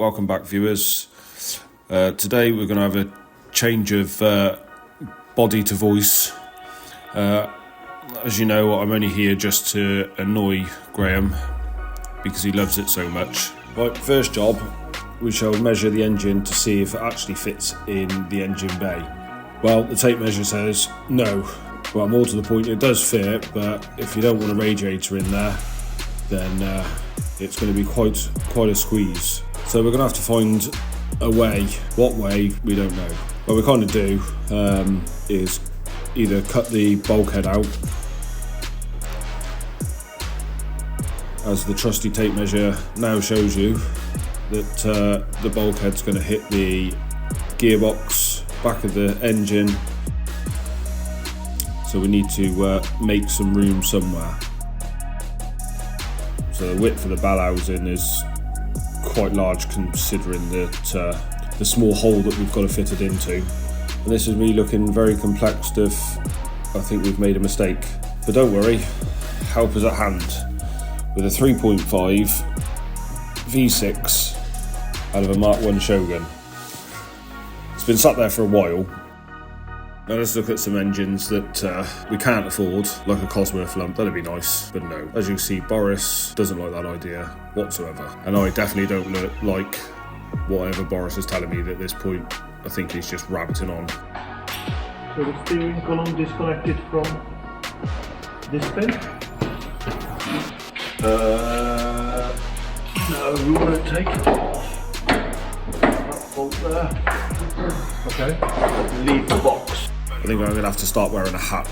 welcome back viewers. Today we're going to have a change of body to voice. As you know, I'm only here just to annoy Graham because he loves it so much. Right, first job, we shall measure the engine to see if it actually fits in the engine bay. Well, the tape measure says no. Well, more to the point, it does fit, but if you don't want a radiator in there, then it's going to be quite a squeeze. So we're going to have to find a way. What way, we don't know. What we kind of do is either cut the bulkhead out, as the trusty tape measure now shows you that the bulkhead's going to hit the gearbox, back of the engine. So we need to make some room somewhere. So the width of the bell housing is quite large considering that the small hole that we've got to fit it into. And this is me looking very complex if I think we've made a mistake. But don't worry, help is at hand with a 3.5 V6 out of a Mark 1 Shogun. It's been sat there for a while. Now let's look at some engines that we can't afford, like a Cosworth lump. That'd be nice, but no. As you see, Boris doesn't like that idea whatsoever. And I definitely don't like whatever Boris is telling me at this point. I think he's just rabbiting on. So the steering column disconnected from this pin? No, we want to take it off. That bolt there. Okay. Leave the box. I think I'm going to have to start wearing a hat.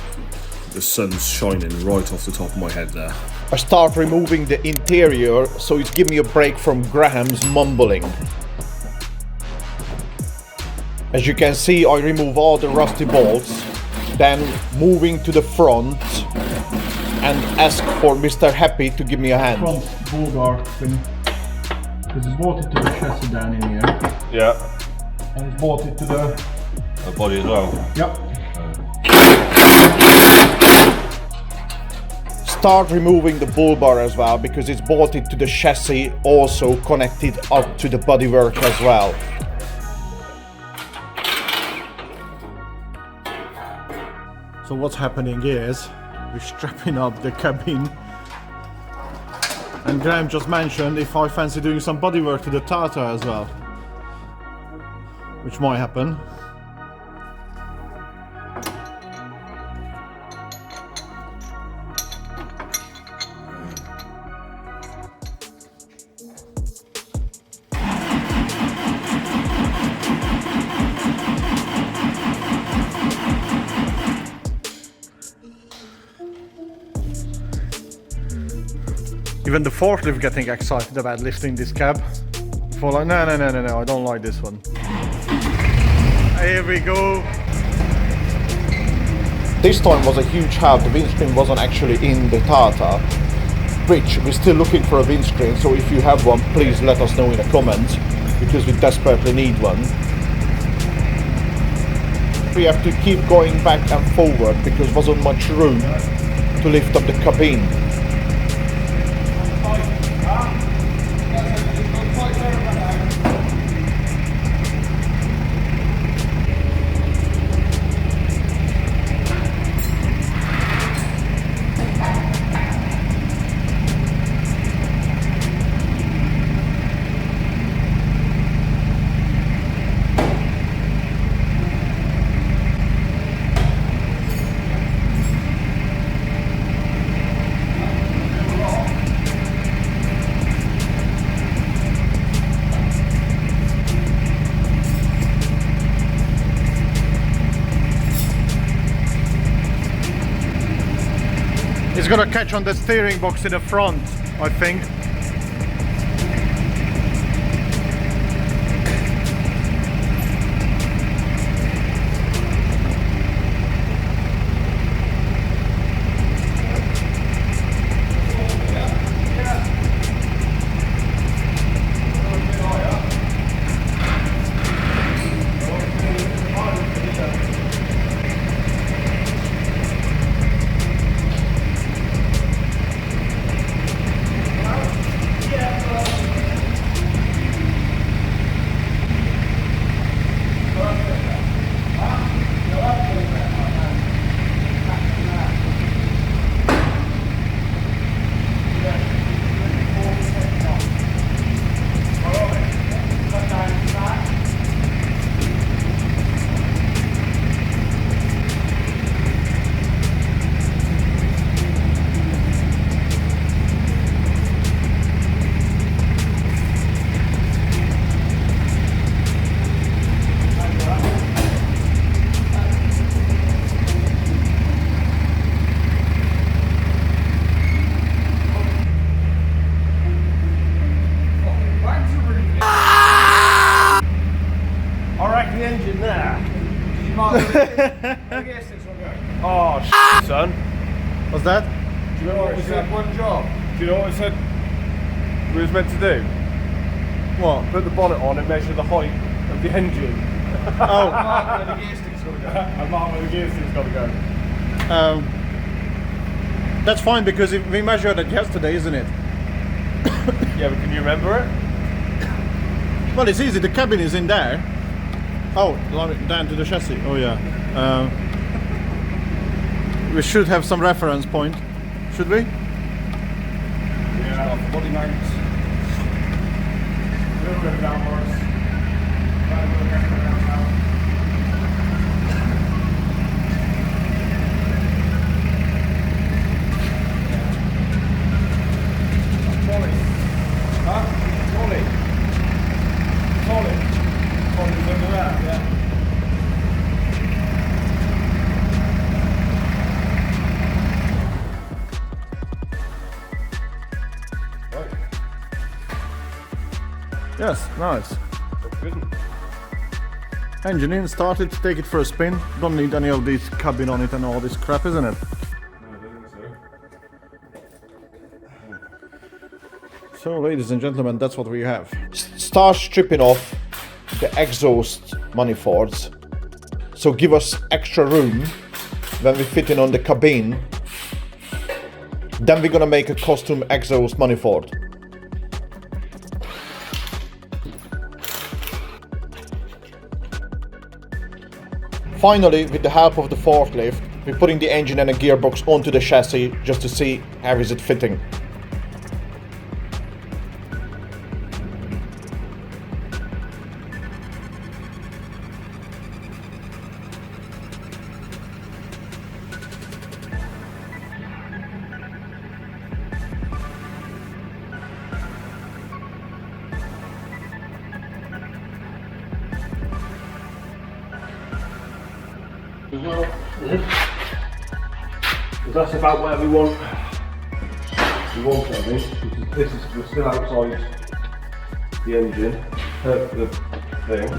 The sun's shining right off the top of my head there. I start removing the interior, so it gives me a break from Graham's mumbling. As you can see, I remove all the rusty bolts, then moving to the front and ask for Mr. Happy to give me a hand. Front bull guard thing. Because it's bolted to the chassis down in here. Yeah. And it's bolted to the body as well? Yep. Start removing the bull bar as well, because it's bolted to the chassis, also connected up to the bodywork as well. So what's happening is we're strapping up the cabin, and Graham just mentioned if I fancy doing some bodywork to the Tata as well, which might happen. Even the forklift getting excited about lifting this cab. For like, no, I don't like this one. Here we go. This time was a huge help. The windscreen wasn't actually in the Tata, which we're still looking for a windscreen, so if you have one, please let us know in the comments, because we desperately need one. We have to keep going back and forward because wasn't much room to lift up the cabin. It's gonna catch on the steering box in the front, I think. Oh, son. What's that? Do you know what we said? One job. Do you know what I said we was meant to do? What? Put the bonnet on and measure the height of the engine. Oh. Mark where the gear stick's got to go. And mark where the gear stick's got to go. That's fine because we measured it yesterday, isn't it? Yeah, but can you remember it? Well, it's easy. The cabin is in there. Oh, down to the chassis. Oh yeah. We should have some reference point, should we? Yeah, body mounts. A little bit of downwards. Trolley. Huh? Trolley. Trolley's under that, yeah. Yes, nice. Good. Engine in, started, take it for a spin. Don't need any of this cabin on it and all this crap, isn't it? No, I don't think so. So, ladies and gentlemen, that's what we have. Start stripping off the exhaust manifolds. So give us extra room when we fit in on the cabin. Then we're gonna make a custom exhaust manifold. Finally, with the help of the forklift, we're putting the engine and a gearbox onto the chassis just to see how is it fitting. That's about where we want it, I think. We're still outside the engine, the thing,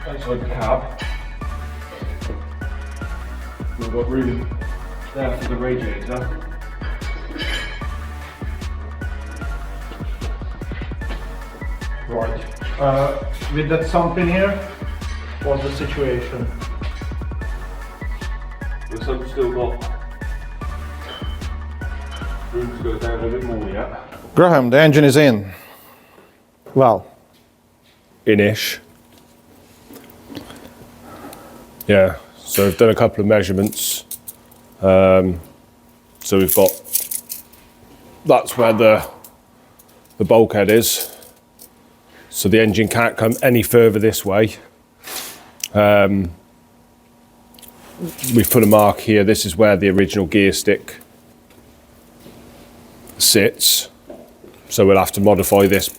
outside the cab. We've got room there for the radiator. Right. With that sump in here, what's the situation? We've still got room to go down a bit more yet. Graham, the engine is in. Well, In-ish. Yeah, so we've done a couple of measurements. So we've got, that's where the bulkhead is. So the engine can't come any further this way. We've put a mark here. This is where the original gear stick sits. So we'll have to modify this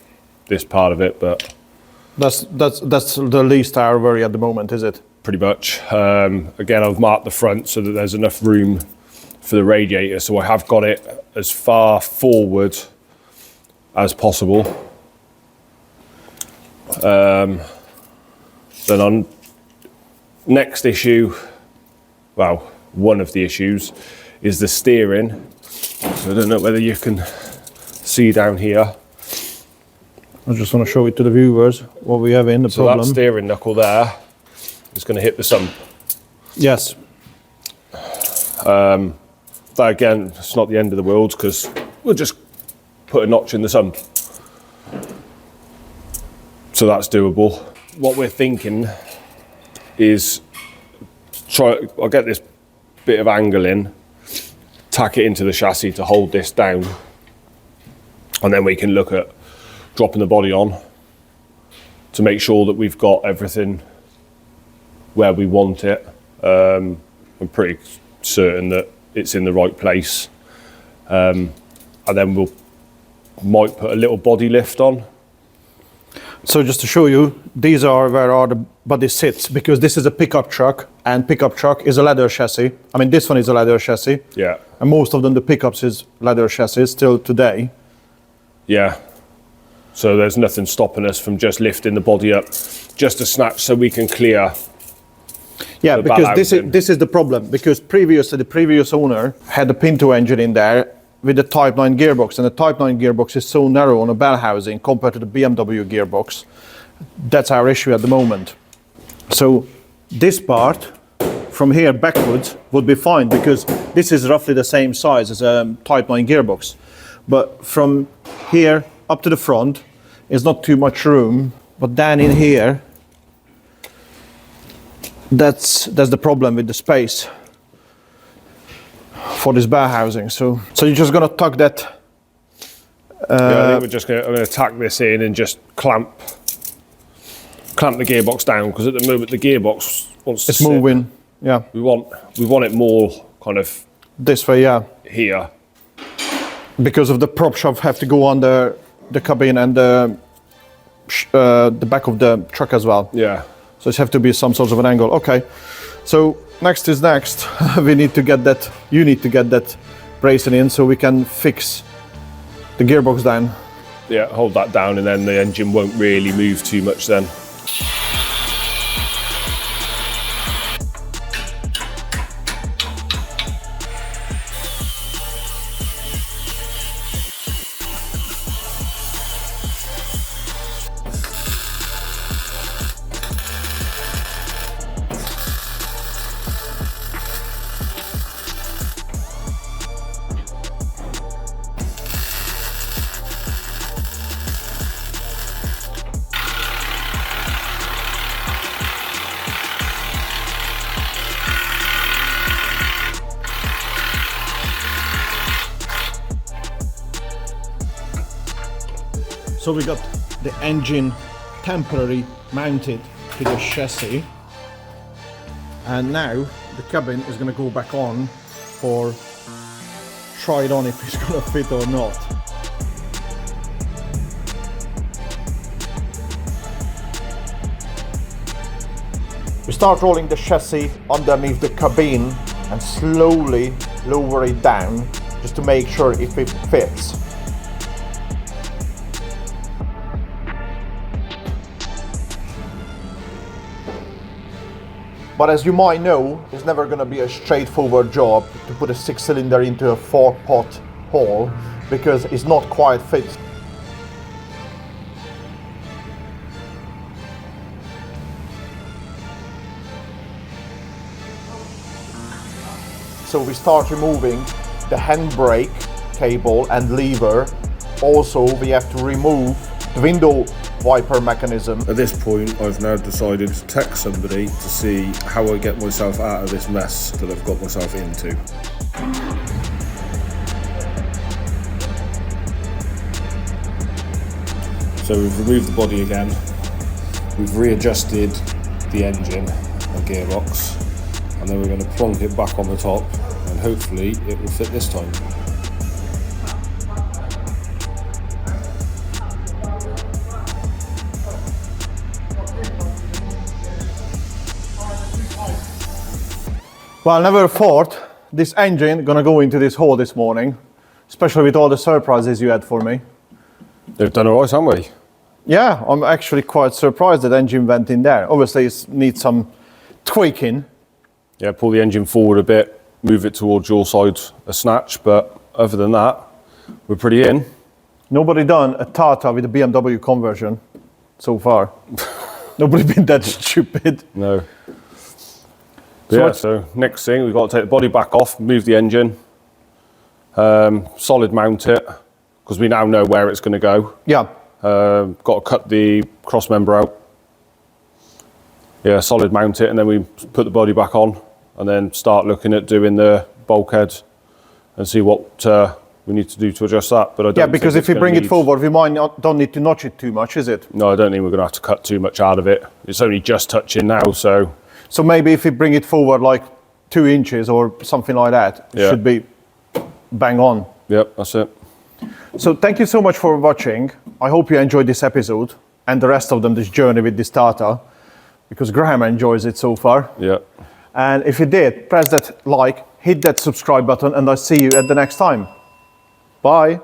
part of it, but that's the least our worry at the moment, is it? pretty much. Again, I've marked the front so that there's enough room for the radiator. So I have got it as far forward as possible. Then on next issue, well, one of the issues is the steering. So I don't know whether you can see down here. I just want to show it to the viewers what we have in the So problem. that steering knuckle there is going to hit the sump. Yes. But again, it's not the end of the world because we'll just put a notch in the sump. So that's doable. What we're thinking is I'll get this bit of angle in, tack it into the chassis to hold this down, and then we can look at dropping the body on to make sure that we've got everything where we want it. I'm pretty certain that it's in the right place. And then might put a little body lift on. So just to show you, these are where our body sits, because this is a pickup truck, and pickup truck is a leather chassis. I mean, this one is a leather chassis. Yeah. And most of them, the pickups is leather chassis still today. Yeah. So there's nothing stopping us from just lifting the body up just a snatch so we can clear. Yeah, the because bell this is the problem. Because previously the previous owner had a Pinto engine in there with the Type 9 gearbox, and the Type 9 gearbox is so narrow on a bell housing compared to the BMW gearbox. That's our issue at the moment. So this part from here backwards would be fine, because this is roughly the same size as a Type 9 gearbox. But from here up to the front is not too much room, but then in here, that's the problem with the space for this bell housing. So you're just gonna tuck that. Yeah, I think we're just I'm gonna tack this in and just clamp the gearbox down, because at the moment the gearbox wants to It's moving. Yeah. We want it more kind of This way, yeah. here. Because of the prop shaft have to go under the cabin and the back of the truck as well. Yeah. So it have to be some sort of an angle. Okay. So next is next. We need to get that. You need to get that bracing in so we can fix the gearbox down. Yeah, hold that down and then the engine won't really move too much then. So we got the engine temporarily mounted to the chassis, and now the cabin is going to go back on for try it on if it's going to fit or not. We start rolling the chassis underneath the cabin and slowly lower it down just to make sure if it fits. But as you might know, it's never going to be a straightforward job to put a 6-cylinder into a 4-pot hole, because it's not quite fit. So we start removing the handbrake cable and lever. Also, we have to remove the window wiper mechanism. At this point, I've now decided to text somebody to see how I get myself out of this mess that I've got myself into. So we've removed the body again, we've readjusted the engine and gearbox, and then we're going to plonk it back on the top, and hopefully it will fit this time. Well, I never thought this engine gonna go into this hole this morning, especially with all the surprises you had for me. They've done alright, haven't we? Yeah, I'm actually quite surprised that engine went in there. Obviously, it needs some tweaking. Yeah, pull the engine forward a bit, move it towards your side a snatch, but other than that, we're pretty in. Nobody done a Tata with a BMW conversion so far. Nobody been that stupid. No. So next thing, we've got to take the body back off, move the engine, solid mount it, because we now know where it's going to go. Yeah. Got to cut the cross member out. Yeah, solid mount it, and then we put the body back on, and then start looking at doing the bulkhead and see what we need to do to adjust that. But I don't. Yeah, because if we bring it forward, we don't need to notch it too much, is it? No, I don't think we're going to have to cut too much out of it. It's only just touching now, so. So maybe if we bring it forward like 2 inches or something like that, it should be bang on. Yep, that's it. So thank you so much for watching. I hope you enjoyed this episode and the rest of them, this journey with this Tata, because Graham enjoys it so far. Yeah. And if you did, press that like, hit that subscribe button, and I'll see you at the next time. Bye.